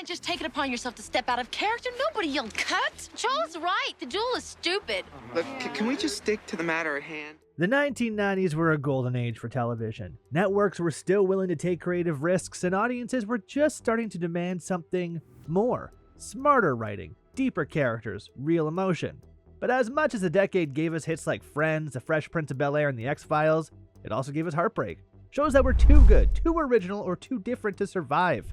can't just take it upon yourself to step out of character. Nobody yelled cut. Joel's right. The duel is stupid. Look, can we just stick to the matter at hand? The 1990s were a golden age for television. Networks were still willing to take creative risks, and audiences were just starting to demand something more. Smarter writing, deeper characters, real emotion. But as much as the decade gave us hits like Friends, The Fresh Prince of Bel-Air, and The X-Files, it also gave us heartbreak. Shows that were too good, too original, or too different to survive.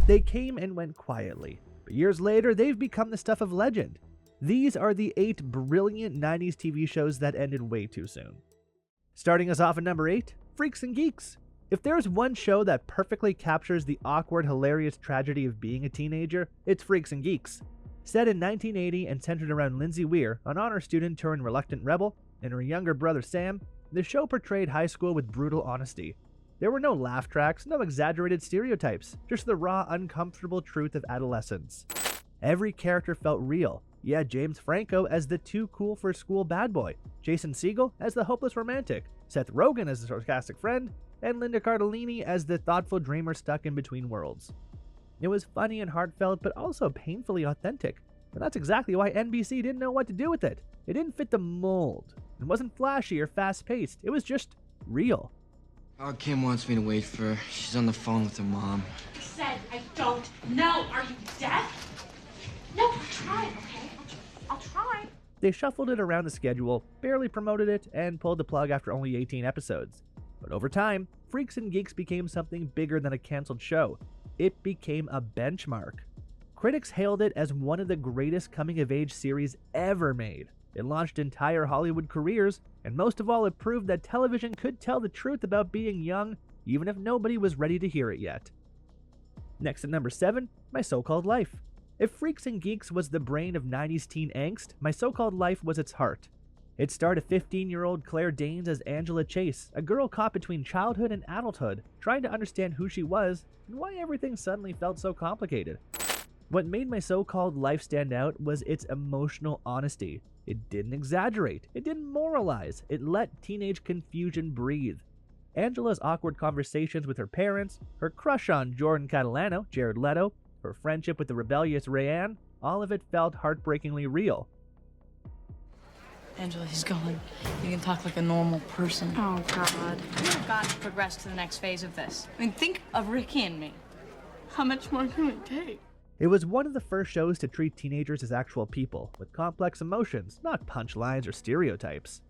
They came and went quietly, but years later, they've become the stuff of legend. These are the 8 brilliant 90s TV shows that ended way too soon. Starting us off at number 8, Freaks and Geeks. If there's one show that perfectly captures the awkward, hilarious tragedy of being a teenager, it's Freaks and Geeks. Set in 1980 and centered around Lindsay Weir, an honor student turned reluctant rebel, and her younger brother Sam, the show portrayed high school with brutal honesty. There were no laugh tracks, no exaggerated stereotypes, just the raw, uncomfortable truth of adolescence. Every character felt real. You had James Franco as the too cool for school bad boy, Jason Segel as the hopeless romantic, Seth Rogen as the sarcastic friend, and Linda Cardellini as the thoughtful dreamer stuck in between worlds. It was funny and heartfelt, but also painfully authentic. And that's exactly why NBC didn't know what to do with it. It didn't fit the mold. It wasn't flashy or fast-paced. It was just real. Oh, Kim wants me to wait for her. She's on the phone with her mom. I said I don't know. Are you deaf? No, I'll try, okay? I'll try. They shuffled it around the schedule, barely promoted it, and pulled the plug after only 18 episodes. But over time, Freaks and Geeks became something bigger than a canceled show. It became a benchmark. Critics hailed it as one of the greatest coming-of-age series ever made. It launched entire Hollywood careers, and most of all, it proved that television could tell the truth about being young, even if nobody was ready to hear it yet. Next at number 7, My So-Called Life. If Freaks and Geeks was the brain of 90s teen angst, My So-Called Life was its heart. It starred a 15-year-old Claire Danes as Angela Chase, a girl caught between childhood and adulthood, trying to understand who she was and why everything suddenly felt so complicated. What made My So-Called Life stand out was its emotional honesty. It didn't exaggerate, it didn't moralize, it let teenage confusion breathe. Angela's awkward conversations with her parents, her crush on Jordan Catalano, Jared Leto, her friendship with the rebellious Rayanne, all of it felt heartbreakingly real. Angela, he's gone. You can talk like a normal person. Oh, God. We've got to progress to the next phase of this. I mean, think of Ricky and me. How much more can we take? It was one of the first shows to treat teenagers as actual people, with complex emotions, not punchlines or stereotypes.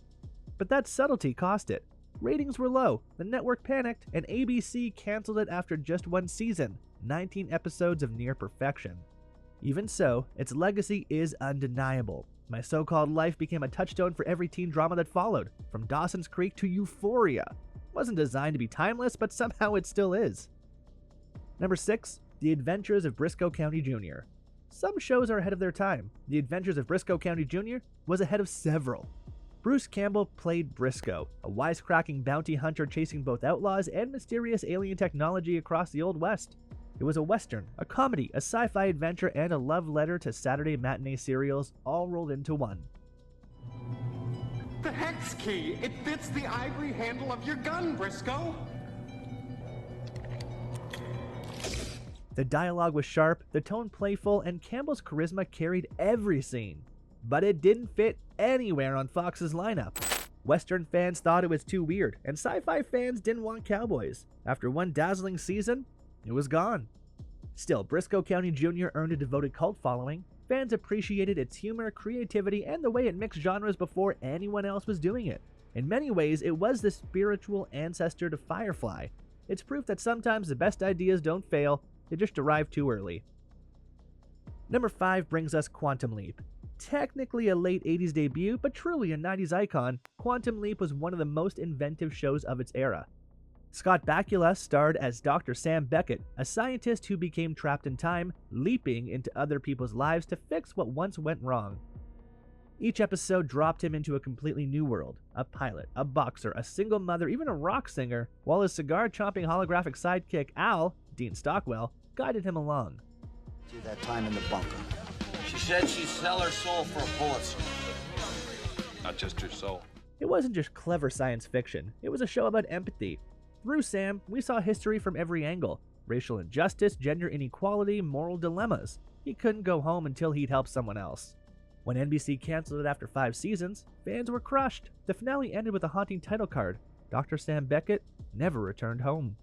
But that subtlety cost it. Ratings were low, the network panicked, and ABC canceled it after just one season, 19 episodes of near perfection. Even so, its legacy is undeniable. My So-Called Life became a touchstone for every teen drama that followed, from Dawson's Creek to Euphoria. It wasn't designed to be timeless, but somehow it still is. Number 6, The Adventures of Briscoe County Jr. Some shows are ahead of their time. The Adventures of Briscoe County Jr. was ahead of several. Bruce Campbell played Briscoe, a wisecracking bounty hunter chasing both outlaws and mysterious alien technology across the Old West. It was a western, a comedy, a sci-fi adventure, and a love letter to Saturday matinee serials all rolled into one. The hex key! It fits the ivory handle of your gun, Briscoe! The dialogue was sharp, the tone playful, and Campbell's charisma carried every scene. But it didn't fit anywhere on Fox's lineup. Western fans thought it was too weird, and sci-fi fans didn't want cowboys. After one dazzling season, it was gone. Still, Briscoe County Jr. earned a devoted cult following. Fans appreciated its humor, creativity, and the way it mixed genres before anyone else was doing it. In many ways, it was the spiritual ancestor to Firefly. It's proof that sometimes the best ideas don't fail, they just arrive too early. Number 5 brings us Quantum Leap. Technically a late 80s debut, but truly a 90s icon, Quantum Leap was one of the most inventive shows of its era. Scott Bakula starred as Dr. Sam Beckett, a scientist who became trapped in time, leaping into other people's lives to fix what once went wrong. Each episode dropped him into a completely new world, a pilot, a boxer, a single mother, even a rock singer, while his cigar-chomping holographic sidekick Al, Dean Stockwell, guided him along. See that time in the bunker. She said she'd sell her soul for a Pulitzer. Not just her soul. It wasn't just clever science fiction, it was a show about empathy. Through Sam, we saw history from every angle. racial injustice, gender inequality, moral dilemmas. He couldn't go home until he'd helped someone else. When NBC canceled it after 5 seasons, fans were crushed. The finale ended with a haunting title card. Dr. Sam Beckett never returned home.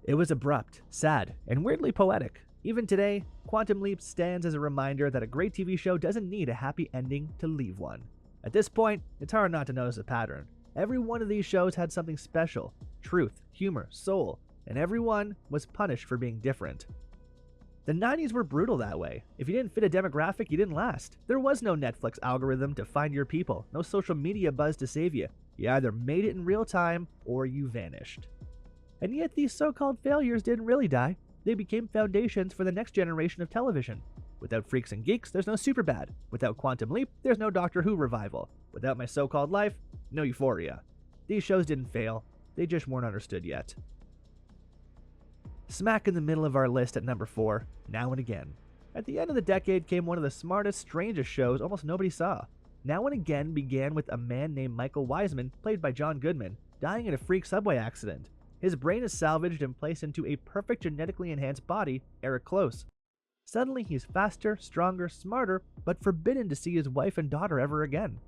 It was abrupt, sad, and weirdly poetic. Even today, Quantum Leap stands as a reminder that a great TV show doesn't need a happy ending to leave one. At this point, it's hard not to notice a pattern. Every one of these shows had something special: truth, humor, soul, and everyone was punished for being different. The 90s were brutal that way. If you didn't fit a demographic, you didn't last. There was no Netflix algorithm to find your people, no social media buzz to save you. You either made it in real time or you vanished. And yet these so-called failures didn't really die. They became foundations for the next generation of television. Without Freaks and Geeks, there's no Superbad. Without Quantum Leap, there's no Doctor Who revival. Without My So-Called Life, no Euphoria. These shows didn't fail, they just weren't understood yet. Smack in the middle of our list at number 4, Now and Again. At the end of the decade came one of the smartest, strangest shows almost nobody saw. Now and Again began with a man named Michael Wiseman, played by John Goodman, dying in a freak subway accident. His brain is salvaged and placed into a perfect genetically enhanced body, Eric Close. Suddenly he's faster, stronger, smarter, but forbidden to see his wife and daughter ever again.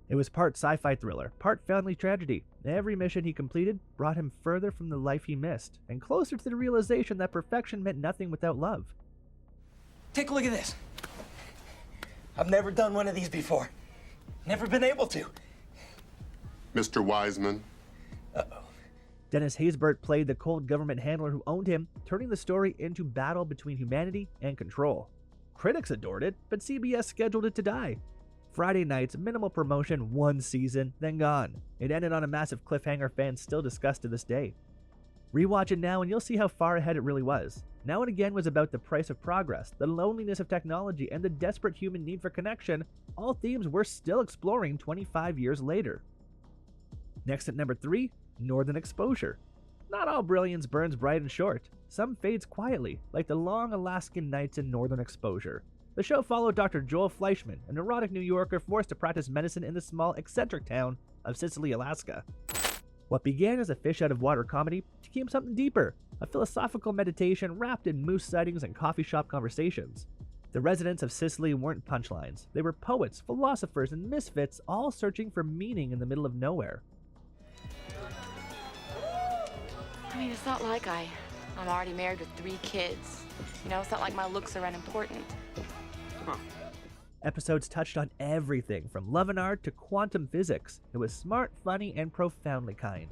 It was part sci-fi thriller, part family tragedy. Every mission he completed brought him further from the life he missed, and closer to the realization that perfection meant nothing without love. Take a look at this. I've never done one of these before. Never been able to. Mr. Wiseman. Uh-oh. Dennis Haysbert played the cold government handler who owned him, turning the story into battle between humanity and control. Critics adored it, but CBS scheduled it to die. Friday nights, minimal promotion, 1 season, then gone. It ended on a massive cliffhanger fans still discuss to this day. Rewatch it now and you'll see how far ahead it really was. Now and Again was about the price of progress, the loneliness of technology, and the desperate human need for connection, all themes we're still exploring 25 years later. Next at number 3, Northern Exposure. Not all brilliance burns bright and short. Some fades quietly, like the long Alaskan nights in Northern Exposure. The show followed Dr. Joel Fleischman, a neurotic New Yorker forced to practice medicine in the small, eccentric town of Sicily, Alaska. What began as a fish-out-of-water comedy became something deeper, a philosophical meditation wrapped in moose sightings and coffee shop conversations. The residents of Sicily weren't punchlines. They were poets, philosophers, and misfits, all searching for meaning in the middle of nowhere. I mean, it's not like I'm already married with 3 kids. You know, it's not like my looks are unimportant. Episodes touched on everything from love and art to quantum physics. It was smart, funny, and profoundly kind.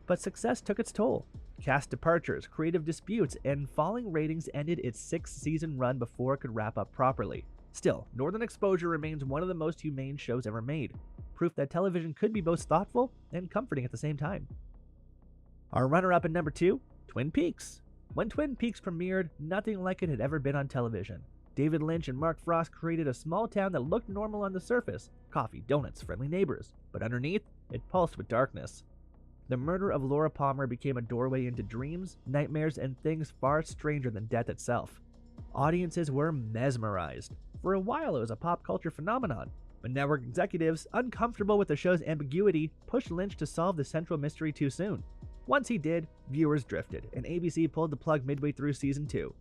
But success took its toll. Cast departures, creative disputes, and falling ratings ended its 6-season run before it could wrap up properly. Still, Northern Exposure remains one of the most humane shows ever made. Proof that television could be both thoughtful and comforting at the same time. Our runner-up at number 2, Twin Peaks. When Twin Peaks premiered, nothing like it had ever been on television. David Lynch and Mark Frost created a small town that looked normal on the surface: coffee, donuts, friendly neighbors. But underneath, it pulsed with darkness. The murder of Laura Palmer became a doorway into dreams, nightmares, and things far stranger than death itself. Audiences were mesmerized. For a while, it was a pop culture phenomenon, but network executives, uncomfortable with the show's ambiguity, pushed Lynch to solve the central mystery too soon. Once he did, viewers drifted, and ABC pulled the plug midway through season 2.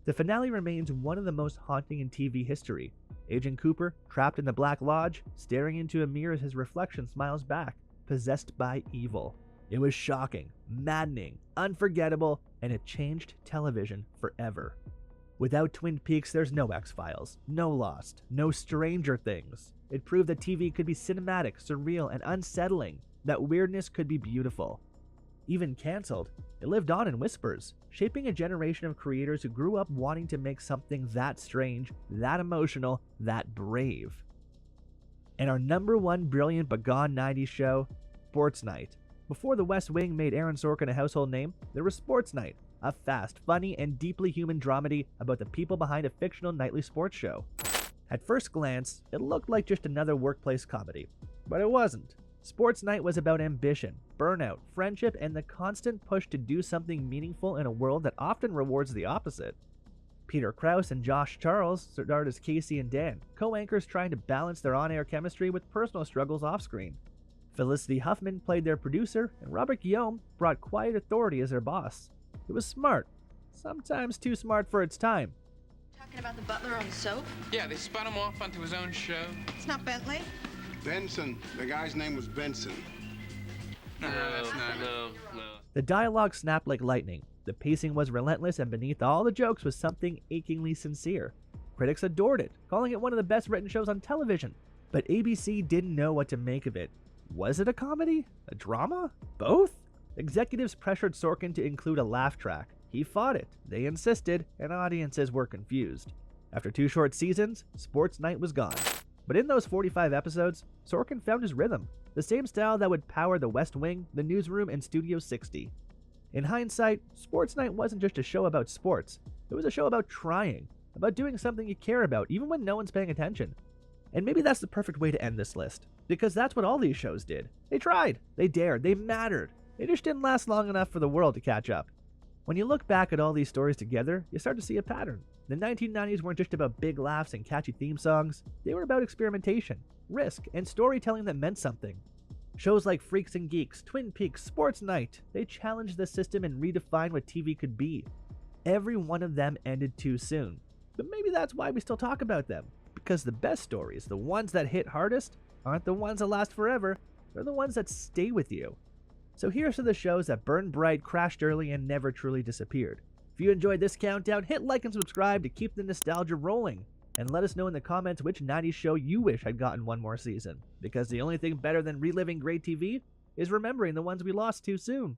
The finale remains one of the most haunting in TV history. Agent Cooper, trapped in the Black Lodge, staring into a mirror as his reflection smiles back, possessed by evil. It was shocking, maddening, unforgettable, and it changed television forever. Without Twin Peaks, there's no X-Files, no Lost, no Stranger Things. It proved that TV could be cinematic, surreal, and unsettling, that weirdness could be beautiful. Even canceled, it lived on in whispers, shaping a generation of creators who grew up wanting to make something that strange, that emotional, that brave. And our number 1 brilliant but gone 90s show, Sports Night. Before The West Wing made Aaron Sorkin a household name, there was Sports Night, a fast, funny, and deeply human dramedy about the people behind a fictional nightly sports show. At first glance, it looked like just another workplace comedy, but it wasn't. Sports Night was about ambition, burnout, friendship, and the constant push to do something meaningful in a world that often rewards the opposite. Peter Krause and Josh Charles starred as Casey and Dan, co-anchors trying to balance their on-air chemistry with personal struggles off-screen. Felicity Huffman played their producer, and Robert Guillaume brought quiet authority as their boss. It was smart, sometimes too smart for its time. Talking about the butler on the soap? Yeah, they spun him off onto his own show. It's not Bentley? Benson. The guy's name was Benson. No, that's not it. The dialogue snapped like lightning, the pacing was relentless, and beneath all the jokes was something achingly sincere. Critics adored it, calling it one of the best written shows on television. But ABC didn't know what to make of it. Was it a comedy? A drama? Both? Executives pressured Sorkin to include a laugh track. He fought it, they insisted, and audiences were confused. After 2 short seasons, Sports Night was gone. But in those 45 episodes, Sorkin found his rhythm, the same style that would power The West Wing, The Newsroom, and Studio 60. In hindsight, Sports Night wasn't just a show about sports. It was a show about trying, about doing something you care about, even when no one's paying attention. And maybe that's the perfect way to end this list, because that's what all these shows did. They tried, they dared, they mattered. They just didn't last long enough for the world to catch up. When you look back at all these stories together, you start to see a pattern. The 1990s weren't just about big laughs and catchy theme songs. They were about experimentation, risk, and storytelling that meant something. Shows like Freaks and Geeks, Twin Peaks, Sports Night, they challenged the system and redefined what TV could be. Every one of them ended too soon. But maybe that's why we still talk about them. Because the best stories, the ones that hit hardest, aren't the ones that last forever. They're the ones that stay with you. So here's to the shows that burned bright, crashed early, and never truly disappeared. If you enjoyed this countdown, hit like and subscribe to keep the nostalgia rolling. And let us know in the comments which 90s show you wish had gotten one more season. Because the only thing better than reliving great TV is remembering the ones we lost too soon.